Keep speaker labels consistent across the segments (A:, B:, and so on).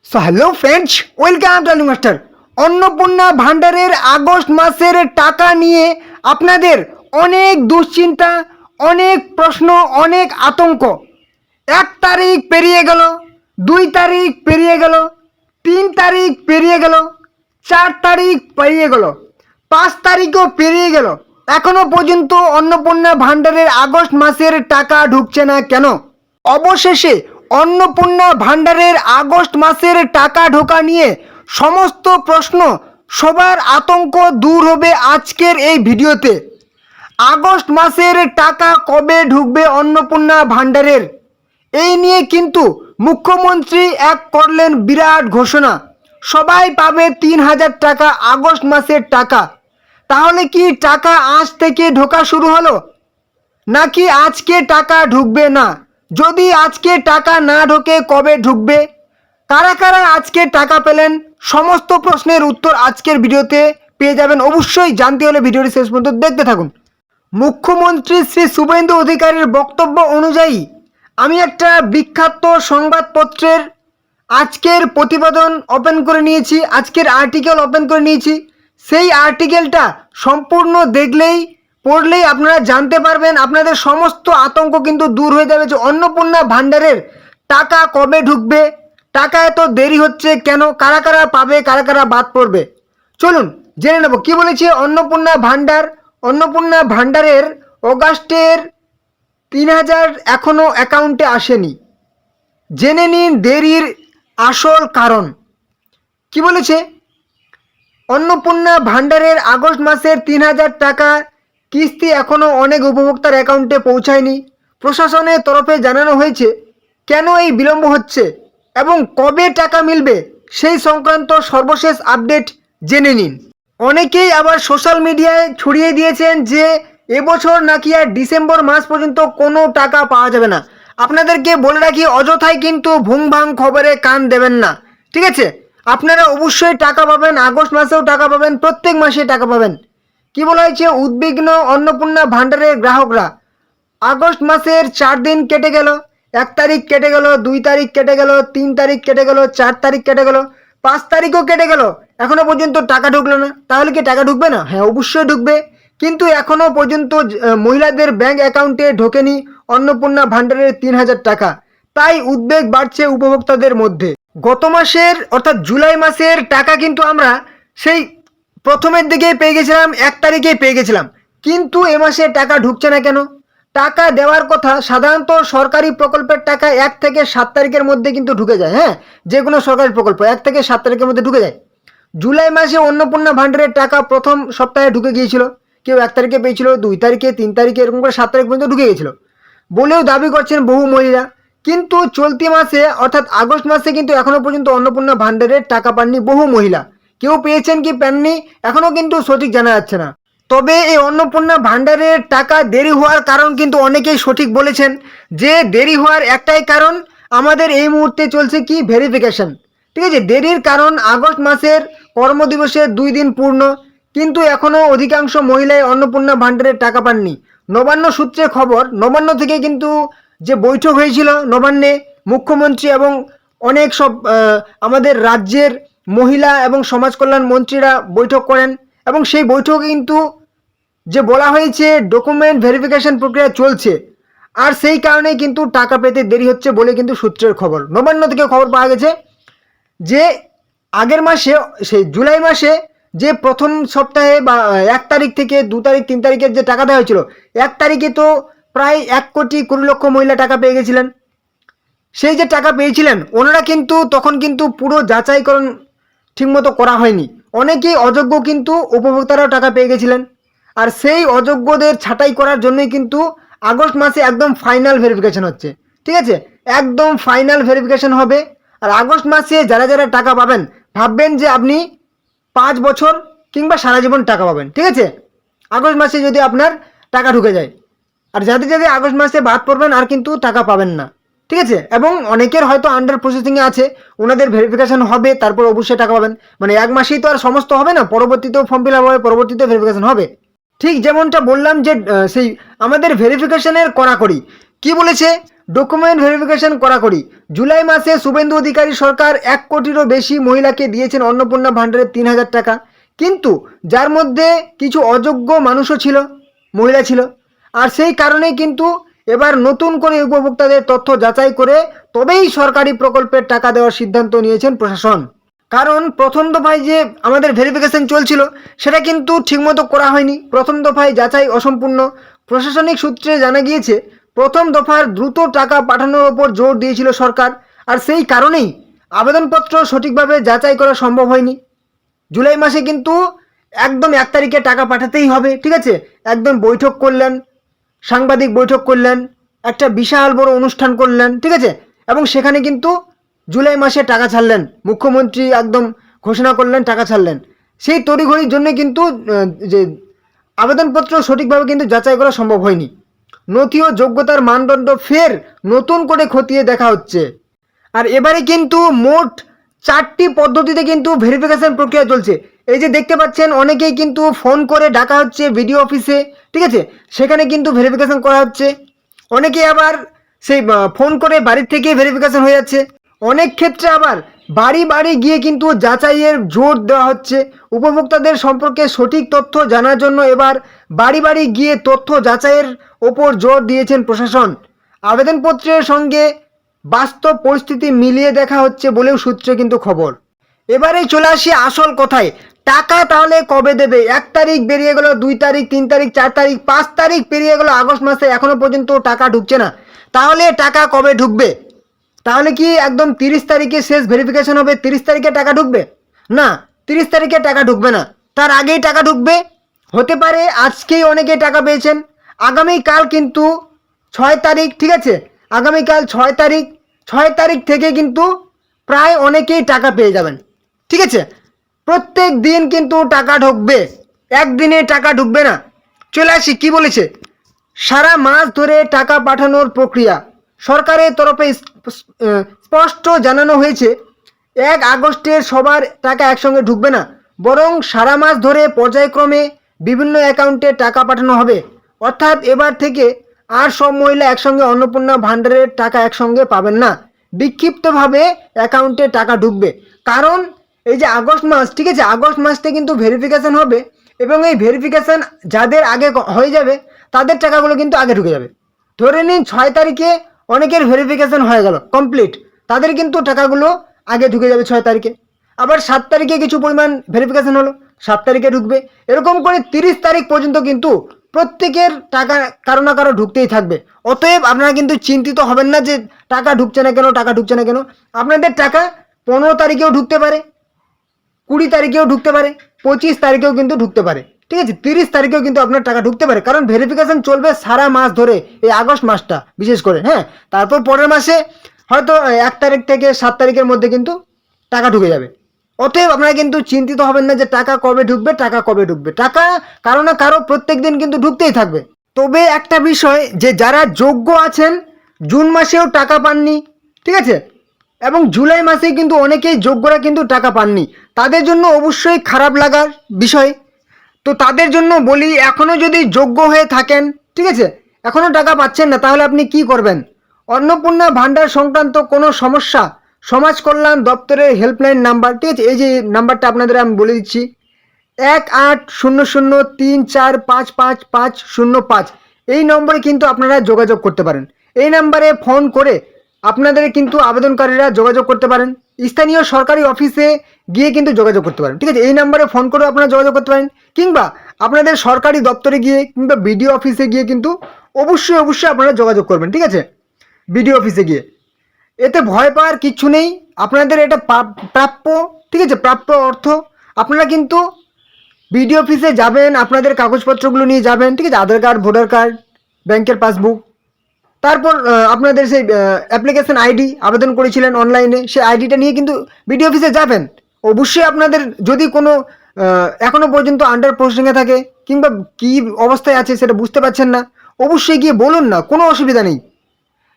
A: So hello friends, welcome to master. Annapurna ভান্ডারের August মাসের টাকা নিয়ে আপনাদের অনেক দুশ্চিন্তা, অনেক প্রশ্ন, অনেক আতঙ্ক। 1 তারিখ পেরিয়ে গেল, 2 তারিখ পেরিয়ে গেল, 3 তারিখ পেরিয়ে গেল, 4 তারিখ পেরিয়ে গেল, 5 তারিখও পেরিয়ে গেল। এখনো পর্যন্ত অন্নপূর্ণা ভান্ডারের আগস্ট মাসের টাকা ঢুকছে না কেন? অবশেষে অন্নপূর্ণা ভান্ডারের আগস্ট মাসের টাকা ঢোকা নিয়ে সমস্ত প্রশ্ন, সবার আতঙ্ক দূর হবে আজকের এই ভিডিওতে। আগস্ট মাসের টাকা কবে ঢুকবে অন্নপূর্ণা ভান্ডারের, এই নিয়ে কিন্তু মুখ্যমন্ত্রী এক করলেন বিরাট ঘোষণা। সবাই পাবে 3,000 টাকা আগস্ট মাসের টাকা। তাহলে কি টাকা আজ থেকে ঢোকা শুরু হলো, নাকি আজকে টাকা ঢুকবে না? যদি আজকে টাকা না ঢোকে কবে ঢুকবে? কারা কারা আজকে টাকা পেলেন? সমস্ত প্রশ্নের উত্তর আজকের ভিডিওতে পেয়ে যাবেন। অবশ্যই জানতে হলে ভিডিওটি শেষ পর্যন্ত দেখতে থাকুন। মুখ্যমন্ত্রী শ্রী শুভেন্দু অধিকারীর বক্তব্য অনুযায়ী আমি একটা বিখ্যাত সংবাদপত্রের আজকের প্রতিবেদন ওপেন করে নিয়েছি, আজকের আর্টিকেল ওপেন করে নিয়েছি। সেই আর্টিকেলটা সম্পূর্ণ দেখলেই, পড়লেই আপনারা জানতে পারবেন, আপনাদের সমস্ত আতঙ্ক কিন্তু দূর হয়ে যাবে যে অন্নপূর্ণা ভান্ডারের টাকা কবে ঢুকবে, টাকা এত দেরি হচ্ছে কেন, কারা কারা পাবে, কারা কারা বাদ পড়বে। চলুন জেনে নেব কি বলেছে অন্নপূর্ণা ভান্ডার। অন্নপূর্ণা ভান্ডারের অগাস্টের 3,000 এখনও অ্যাকাউন্টে আসেনি। জেনে নিন দেরির আসল কারণ। কি বলেছে? অন্নপূর্ণা ভান্ডারের আগস্ট মাসের 3,000 টাকা কিস্তি এখনও অনেক উপভোক্তার অ্যাকাউন্টে পৌঁছায়নি। প্রশাসনের তরফে জানানো হয়েছে কেন এই বিলম্ব হচ্ছে এবং কবে টাকা মিলবে সেই সংক্রান্ত সর্বশেষ আপডেট জেনে নিন। অনেকেই আবার সোশ্যাল মিডিয়ায় ছড়িয়ে দিয়েছেন যে এবছর নাকি আর ডিসেম্বর মাস পর্যন্ত কোনো টাকা পাওয়া যাবে না। আপনাদেরকে বলে রাখি, অযথাই কিন্তু ভুংভাং খবরে কান দেবেন না, ঠিক আছে? আপনারা অবশ্যই টাকা পাবেন, আগস্ট মাসেও টাকা পাবেন, প্রত্যেক মাসে টাকা পাবেন। কি বলা হয়েছে? উদ্বিগ্ন অন্নপূর্ণা ভান্ডারের গ্রাহকরা। আগস্ট মাসের 4 দিন কেটে গেল, 1 তারিখ কেটে গেল, 2 তারিখ কেটে গেল, 3 তারিখ কেটে গেল, 4 তারিখ কেটে গেল, 5 তারিখও কেটে গেল, এখনো পর্যন্ত টাকা ঢুকলো না। তাহলে কি টাকা ঢুকবে না? হ্যাঁ, অবশ্যই ঢুকবে, কিন্তু এখনো পর্যন্ত মহিলাদের ব্যাংক অ্যাকাউন্টে ঢোকেনি অন্নপূর্ণা ভান্ডারের 3,000 টাকা। তাই উদ্বেগ বাড়ছে উপভোক্তাদের মধ্যে। গত মাসের অর্থাৎ জুলাই মাসের টাকা কিন্তু আমরা সেই প্রথমের দিকেই পেয়ে গেছিলাম, 1 তারিখেই পেয়ে গেছিলাম, কিন্তু এ মাসে টাকা ঢুকছে না কেন? টাকা দেওয়ার কথা সাধারণত সরকারি প্রকল্পের টাকা 1 থেকে 7 তারিখের মধ্যে কিন্তু ঢুকে যায়। হ্যাঁ, যে কোনো সরকারি প্রকল্প 1 থেকে 7 তারিখের মধ্যে ঢুকে যায়। জুলাই মাসে অন্নপূর্ণা ভান্ডারের টাকা প্রথম সপ্তাহে ঢুকে গিয়েছিল। কেউ 1 তারিখে পেয়েছিল, 2 তারিখে, 3 তারিখে, এরকম করে 7 তারিখ পর্যন্ত ঢুকে গিয়েছিল বলেও দাবি করছেন বহু মহিলা। কিন্তু চলতি মাসে অর্থাৎ আগস্ট মাসে কিন্তু এখনো পর্যন্ত অন্নপূর্ণা ভান্ডারের টাকা পাননি বহু মহিলা। কেউ পেয়েছেন কি পাননি এখনো কিন্তু সঠিক জানা যাচ্ছে না। তবে এই অন্নপূর্ণা ভান্ডারের টাকা দেরি হওয়ার কারণ কিন্তু অনেকেই সঠিক বলেছেন যে দেরি হওয়ার একটাই কারণ, আমাদের এই মুহূর্তে চলছে কি ভেরিফিকেশন। ঠিক আছে, দেরির কারণ আগস্ট মাসের কর্মদিবসের 2 দিন পূর্ণ, কিন্তু এখনও অধিকাংশ মহিলাই অন্নপূর্ণা ভান্ডারের টাকা পাননি। নবান্ন সূত্রে খবর, নবান্ন থেকে কিন্তু যে বৈঠক হয়েছিল নবান্নে, মুখ্যমন্ত্রী এবং অনেক সব আমাদের রাজ্যের মহিলা এবং সমাজ কল্যাণ মন্ত্রীরা বৈঠক করেন এবং সেই বৈঠকে কিন্তু যে বলা হয়েছে ডকুমেন্ট ভেরিফিকেশন প্রক্রিয়া চলছে, আর সেই কারণেই কিন্তু টাকা পেতে দেরি হচ্ছে বলে কিন্তু সূত্রের খবর। নবান্ন থেকে খবর পাওয়া গেছে যে আগের মাসে সেই জুলাই মাসে যে প্রথম সপ্তাহে বা 1 তারিখ থেকে 2 তারিখ 3 তারিখের যে টাকা দেওয়া হয়েছিল, 1 তারিখে তো প্রায় 1,20,00,000 মহিলা টাকা পেয়ে গেছিলেন। সেই যে টাকা পেয়েছিলেন ওনারা কিন্তু তখন কিন্তু পুরো যাচাইকরণ ঠিকমতো করা হয়নি, অনেকেই অযোগ্য কিন্তু উপভোক্তারাও টাকা পেয়ে গেছিলেন। আর সেই অযোগ্যদের ছাঁটাই করার জন্যই কিন্তু আগস্ট মাসে একদম ফাইনাল ভেরিফিকেশন হচ্ছে। ঠিক আছে, একদম ফাইনাল ভেরিফিকেশন হবে। আর আগস্ট মাসে যারা যারা টাকা পাবেন ভাববেন যে আপনি 5 বছর কিংবা সারা জীবন টাকা পাবেন। ঠিক আছে, আগস্ট মাসে যদি আপনার টাকা ঢুকে যায়, আর যাদের যাদের আগস্ট মাসে বাদ পড়বেন আর কিন্তু টাকা পাবেন না। ঠিক আছে, এবং অনেকের হয়তো আন্ডার প্রসেসিংয়ে আছে, ওনাদের ভেরিফিকেশন হবে, তারপর অবশ্যই টাকা পাবেন। মানে 1 মাসেই তো আর সমস্ত হবে না, পরবর্তীতেও ফর্ম ফিল আপ হবে, পরবর্তীতে ভেরিফিকেশন হবে। ঠিক যেমনটা বললাম যে সেই আমাদের ভেরিফিকেশনের কড়াকড়ি, কি বলেছে? ডকুমেন্ট ভেরিফিকেশন কড়াকড়ি। জুলাই মাসে শুভেন্দু অধিকারী সরকার 1 কোটিরও বেশি মহিলাকে দিয়েছেন অন্নপূর্ণা ভাণ্ডারে 3,000 টাকা, কিন্তু যার মধ্যে কিছু অযোগ্য মানুষও ছিল, মহিলা ছিল। আর সেই কারণেই কিন্তু এবার নতুন করে উপভোক্তাদের তথ্য যাচাই করে তবেই সরকারি প্রকল্পের টাকা দেওয়ার সিদ্ধান্ত নিয়েছেন প্রশাসন। কারণ প্রথম দফায় যে আমাদের ভেরিফিকেশন চলছিল সেটা কিন্তু ঠিকমতো করা হয়নি। প্রথম দফায় যাচাই অসম্পূর্ণ। প্রশাসনিক সূত্রে জানা গিয়েছে প্রথম দফার দ্রুত টাকা পাঠানোর ওপর জোর দিয়েছিল সরকার, আর সেই কারণেই আবেদনপত্র সঠিকভাবে যাচাই করা সম্ভব হয়নি। জুলাই মাসে কিন্তু একদম 1 তারিখে টাকা পাঠাতেই হবে, ঠিক আছে। একদম বৈঠক করলেন, সাংবাদিক বৈঠক করলেন, একটা বিশাল বড় অনুষ্ঠান করলেন, ঠিক আছে। এবং সেখানে কিন্তু জুলাই মাসে টাকা ছাড়লেন, মুখ্যমন্ত্রী একদম ঘোষণা করলেন, টাকা ছাড়লেন। সেই তড়িঘড়ির জন্য কিন্তু যে আবেদনপত্র সঠিকভাবে কিন্তু যাচাই করা সম্ভব হয়নি। নথি ও যোগ্যতার মানদণ্ড ফের নতুন করে খতিয়ে দেখা হচ্ছে। আর এবারে কিন্তু মোট 4টি পদ্ধতিতে কিন্তু ভেরিফিকেশন প্রক্রিয়া চলছে। এই যে দেখতে পাচ্ছেন, অনেকেই কিন্তু ফোন করে ডাকা হচ্ছে বিডিও অফিসে, ঠিক আছে, সেখানে কিন্তু ভেরিফিকেশন করা হচ্ছে। অনেকে আবার সেই ফোন করে বাড়ির থেকে ভেরিফিকেশন হয়ে যাচ্ছে। অনেক ক্ষেত্রে আবার বাড়ি বাড়ি গিয়ে কিন্তু যাচাইয়ের জোর দেওয়া হচ্ছে। উপভোক্তাদের সম্পর্কে সঠিক তথ্য জানার জন্য এবার বাড়ি বাড়ি গিয়ে তথ্য যাচাইয়ের ওপর জোর দিয়েছেন প্রশাসন। আবেদনপত্রের সঙ্গে বাস্তব পরিস্থিতি মিলিয়ে দেখা হচ্ছে বলেও সূত্রে কিন্তু খবর। এবারেই চলে আসি আসল কথায়। টাকা তাহলে কবে দেবে? 1 তারিখ বেরিয়ে গেল, 2 তারিখ, 3 তারিখ, 4 তারিখ, 5 তারিখ পেরিয়ে গেল আগস্ট মাসে, এখনো পর্যন্ত টাকা ঢুকছে না। তাহলে টাকা কবে ঢুকবে? তাহলে কি একদম 30 তারিখে শেষ ভেরিফিকেশন হবে, 30 তারিখে টাকা ঢুকবে? না, 30 তারিখে টাকা ঢুকবে না, তার আগেই টাকা ঢুকবে। হতে পারে আজকেই অনেকে টাকা পেয়েছেন, আগামীকাল কিন্তু 6 তারিখ, ঠিক আছে, আগামীকাল 6 তারিখ, 6 তারিখ থেকে কিন্তু প্রায় অনেকেই টাকা পেয়ে যাবেন, ঠিক আছে। প্রত্যেক দিন কিন্তু টাকা ঢুকবে, একদিনে টাকা ঢুকবে না। চলে আসি কি বলেছে। সারা মাস ধরে টাকা পাঠানোর প্রক্রিয়া। সরকারের তরফে স্পষ্ট জানানো হয়েছে 1 আগস্টের সবার টাকা একসঙ্গে ঢুকবে না, বরং সারা মাস ধরে পর্যায়ক্রমে বিভিন্ন অ্যাকাউন্টে টাকা পাঠানো হবে। অর্থাৎ এবার থেকে আর সব মহিলা একসঙ্গে অন্নপূর্ণা ভাণ্ডারের টাকা একসঙ্গে পাবেন না, বিক্ষিপ্তভাবে অ্যাকাউন্টে টাকা ঢুকবে। কারণ এই যে আগস্ট মাস, ঠিক আছে, আগস্ট মাসতে কিন্তু ভেরিফিকেশন হবে, এবং এই ভেরিফিকেশন যাদের আগে হয়ে যাবে তাদের টাকাগুলো কিন্তু আগে ঢুকে যাবে। ধরে নিন 6 তারিখে অনেকের ভেরিফিকেশন হয়ে গেল কমপ্লিট, তাদের কিন্তু টাকাগুলো আগে ঢুকে যাবে 6 তারিখে। আবার 7 তারিখে কিছু পরিমাণ ভেরিফিকেশন হলো, 7 তারিখে ঢুকবে। এরকম করে 30 তারিখ পর্যন্ত কিন্তু প্রত্যেকের টাকা কারো না কারো ঢুকতেই থাকবে। অতএব আপনারা কিন্তু চিন্তিত হবেন না যে টাকা ঢুকছে না কেন, টাকা ঢুকছে না কেন। আপনাদের টাকা 15 তারিখেও ঢুকতে পারে, 20 তারিখেও ঢুকতে পারে, 25 তারিখেও কিন্তু ঢুকতে পারে, ঠিক আছে, 30 তারিখেও কিন্তু আপনার টাকা ঢুকতে পারে। কারণ ভেরিফিকেশন চলবে সারা মাস ধরে, এই আগস্ট মাসটা বিশেষ করে, হ্যাঁ। তারপর পরের মাসে হয়তো 1 তারিখ থেকে 7 তারিখের মধ্যে কিন্তু টাকা ঢুকে যাবে। অতএব আপনারা কিন্তু চিন্তিত হবেন না যে টাকা কবে ঢুকবে, টাকা কবে ঢুকবে। টাকা কারো না কারো প্রত্যেক দিন কিন্তু ঢুকতেই থাকবে। তবে একটা বিষয়, যে যারা যোগ্য আছেন জুন মাসেও টাকা পাননি, ঠিক আছে, এবং জুলাই মাসে কিন্তু অনেকেই যোগ্যরা কিন্তু টাকা পাননি, তাদের জন্য অবশ্যই খারাপ লাগার বিষয়। তো তাদের জন্য বলি, এখনও যদি যোগ্য হয়ে থাকেন, ঠিক আছে, এখনও টাকা পাচ্ছেন না, তাহলে আপনি কি করবেন? অন্নপূর্ণা ভাণ্ডার সংক্রান্ত কোনো সমস্যা সমাজ কল্যাণ দপ্তরের হেল্পলাইন নাম্বার, ঠিক আছে, এই যে নাম্বারটা আপনাদের আমি বলে দিচ্ছি, 180034555505, এই নম্বরে কিন্তু আপনারা যোগাযোগ করতে পারেন। এই নাম্বারে ফোন করে আপনাদের কিন্তু আবেদনকারীরা যোগাযোগ করতে পারেন। স্থানীয় সরকারি অফিসে গিয়ে কিন্তু যোগাযোগ করতে পারেন, ঠিক আছে, এই নাম্বারে ফোন করে আপনারা যোগাযোগ করতে পারেন, কিংবা আপনাদের সরকারি দপ্তরে গিয়ে কিংবা বিডিও অফিসে গিয়ে কিন্তু অবশ্যই আপনারা যোগাযোগ করবেন, ঠিক আছে, বিডিও অফিসে গিয়ে। এতে ভয় পাওয়ার কিচ্ছু নেই, আপনাদের এটা প্রাপ্য, ঠিক আছে, প্রাপ্য অর্থ। আপনারা কিন্তু বিডিও অফিসে যাবেন, আপনাদের কাগজপত্রগুলো নিয়ে যাবেন, ঠিক আছে, আধার কার্ড, ভোটার কার্ড, ব্যাংকের পাসবুক, তারপর আপনাদের সেই অ্যাপ্লিকেশন আইডি আবেদন করেছিলেন অনলাইনে, সেই আইডিটা নিয়ে কিন্তু বিডিও অফিসে যাবেন। অবশ্যই আপনাদের যদি কোনো এখনও পর্যন্ত আন্ডার প্রসেসিংয়ে থাকে কিংবা কী অবস্থায় আছে সেটা বুঝতে পারছেন না, অবশ্যই গিয়ে বলুন না, কোনো অসুবিধা নেই।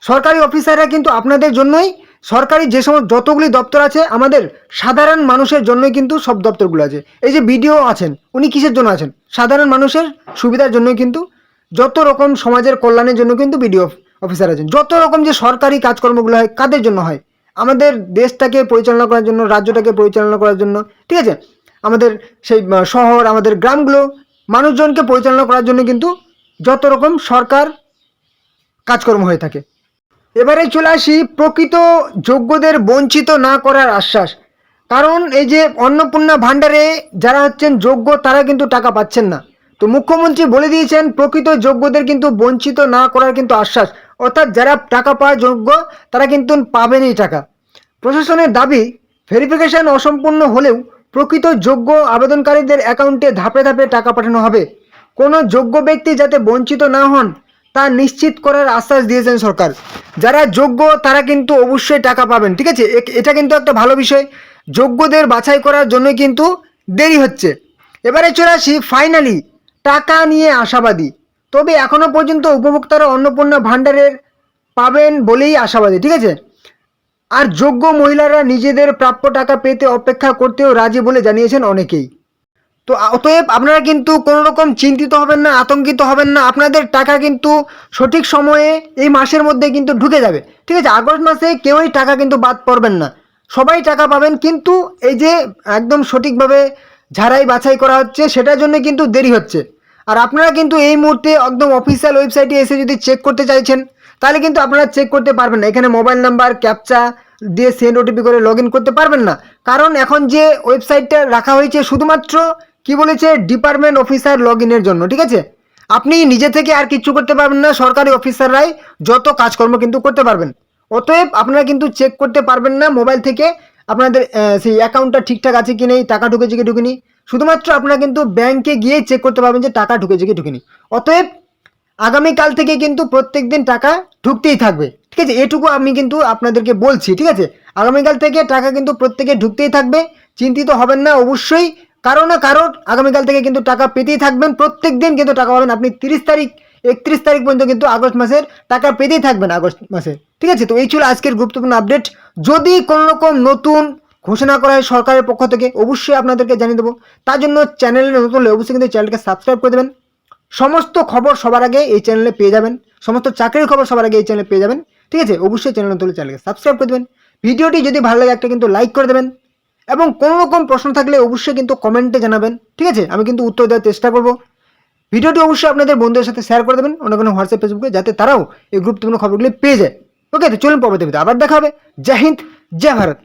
A: সরকারি অফিসাররা কিন্তু আপনাদের জন্যই, সরকারি যে সমস্ত যতগুলি দপ্তর আছে আমাদের সাধারণ মানুষের জন্যই কিন্তু সব দপ্তরগুলো আছে। এই যে বিডিও আছেন, উনি কিসের জন্য আছেন? সাধারণ মানুষের সুবিধার জন্যই কিন্তু, যত রকম সমাজের কল্যাণের জন্য কিন্তু বিডিও অফিসার আছেন, যত রকম যে সরকারি কাজকর্মগুলো হয় কাদের জন্য হয়? আমাদের দেশটাকে পরিচালনা করার জন্য, রাজ্যটাকে পরিচালনা করার জন্য, ঠিক আছে? আমাদের সেই শহর, আমাদের গ্রামগুলো, মানুষজনকে পরিচালনা করার জন্য কিন্তু যত রকম সরকার কাজকর্ম হয়ে থাকে। এবারে চলে আসি প্রকৃত যোগ্যদের বঞ্চিত না করার আশ্বাস। কারণ এই যে অন্নপূর্ণা ভাণ্ডারে যারা হচ্ছেন যোগ্য তারা কিন্তু টাকা পাচ্ছেন না। তো মুখ্যমন্ত্রী বলে দিয়েছেন প্রকৃত যোগ্যদের কিন্তু বঞ্চিত না করার কিন্তু আশ্বাস, অর্থাৎ যারা টাকা পাওয়ার যোগ্য তারা কিন্তু পাবেনই টাকা। প্রশাসনের দাবি, ভেরিফিকেশন অসম্পূর্ণ হলেও প্রকৃত যোগ্য আবেদনকারীদের অ্যাকাউন্টে ধাপে ধাপে টাকা পাঠানো হবে। কোনো যোগ্য ব্যক্তি যাতে বঞ্চিত না হন তা নিশ্চিত করার আশ্বাস দিয়েছেন সরকার। যারা যোগ্য তারা কিন্তু অবশ্যই টাকা পাবেন, ঠিক আছে? এটা কিন্তু একটা ভালো বিষয়। যোগ্যদের বাছাই করার জন্য কিন্তু দেরি হচ্ছে। এবারে চলে আসি ফাইনালি টাকা নিয়ে আশাবাদী, তবে এখনো পর্যন্ত উপভোক্তারা অন্নপূর্ণা ভাণ্ডারের পাবেন বলেই আশাবাদী, ঠিক আছে? আর যোগ্য মহিলারা নিজেদের প্রাপ্য টাকা পেতে অপেক্ষা করতেও রাজি বলে জানিয়েছেন অনেকেই। তো অতএব আপনারা কিন্তু কোনো রকম চিন্তিত হবেন না, আতঙ্কিত হবেন না, আপনাদের টাকা কিন্তু সঠিক সময়ে এই মাসের মধ্যে কিন্তু ঢুকে যাবে, ঠিক আছে? আগস্ট মাসে কেউই টাকা কিন্তু বাদ পড়বেন না, সবাই টাকা পাবেন। কিন্তু এই যে একদম সঠিকভাবে ঝাড়াই বাছাই করা হচ্ছে সেটার জন্য কিন্তু দেরি হচ্ছে। আর আপনারা কিন্তু এই মুহূর্তে একদম অফিসিয়াল ওয়েবসাইটে এসে যদি চেক করতে চাইছেন তাহলে কিন্তু আপনারা চেক করতে পারবেন না। এখানে মোবাইল নাম্বার ক্যাপচা দিয়ে সেন্ড ওটিপি করে লগ ইন করতে পারবেন না, কারণ এখন যে ওয়েবসাইটটা রাখা হয়েছে শুধুমাত্র কি বলেছে ডিপার্টমেন্ট অফিসার লগ ইনের জন্য, ঠিক আছে? আপনি নিজে থেকে আর কিচ্ছু করতে পারবেন না, সরকারি অফিসাররাই যত কাজকর্ম কিন্তু করতে পারবেন। অতএব আপনারা কিন্তু চেক করতে পারবেন না মোবাইল থেকে আপনাদের সেই অ্যাকাউন্টটা ঠিকঠাক আছে কি নেই, টাকা ঢুকেছে কি ঢুকেনি। শুধুমাত্র আপনারা কিন্তু ব্যাংকে গিয়ে চেক করতে পারবেন যে টাকা ঢুকেছে কি ঢুকেনি। অতএব আগামীকাল থেকে কিন্তু প্রত্যেক দিন টাকা ঢুকতেই থাকবে, ঠিক আছে? এটুকু আমি কিন্তু আপনাদেরকে বলছি, ঠিক আছে? আগামীকাল থেকে টাকা কিন্তু প্রত্যেকে ঢুকতেই থাকবে, চিন্তিত হবেন না। অবশ্যই কারো না কারো আগামীকাল থেকে কিন্তু টাকা পেতেই থাকবেন, প্রত্যেক দিন কিন্তু টাকা পাবেন। আপনি 30 তারিখ 31 তারিখ পর্যন্ত কিন্তু আগস্ট মাসের টাকা পেতেই থাকবেন আগস্ট মাসে, ঠিক আছে? তো এই ছিল আজকের গুরুত্বপূর্ণ আপডেট। যদি কোনো রকম নতুন ঘোষণা করা হয় সরকারের পক্ষ থেকে অবশ্যই আপনাদেরকে জানিয়ে দেবো। তার জন্য চ্যানেলে নতুন হলে অবশ্যই কিন্তু চ্যানেলকে সাবস্ক্রাইব করে দেবেন। সমস্ত খবর সবার আগে এই চ্যানেলে পেয়ে যাবেন, সমস্ত চাকরির খবর সবার আগে এই চ্যানেলে পেয়ে যাবেন, ঠিক আছে? অবশ্যই চ্যানেল নতুন হলে চ্যানেলকে সাবস্ক্রাইব করে দেবেন। ভিডিওটি যদি ভালো লাগে একটা কিন্তু লাইক করে দেবেন, এবং কোনো রকম প্রশ্ন থাকলে অবশ্যই কিন্তু কমেন্টে জানাবেন, ঠিক আছে? আমি কিন্তু উত্তর দেওয়ার চেষ্টা করব। ভিডিওটি অবশ্যই আপনাদের বন্ধুদের সাথে শেয়ার করে দেবেন, অন্য কোনো হোয়াটসঅ্যাপ ফেসবুকে, যাতে তারাও এই গুরুত্বপূর্ণ খবরগুলি পেয়ে যায়। ওকে, তো চলুন পরবর্তী ভিডিও আবার দেখা হবে। জয় হিন্দ, জয় ভারত।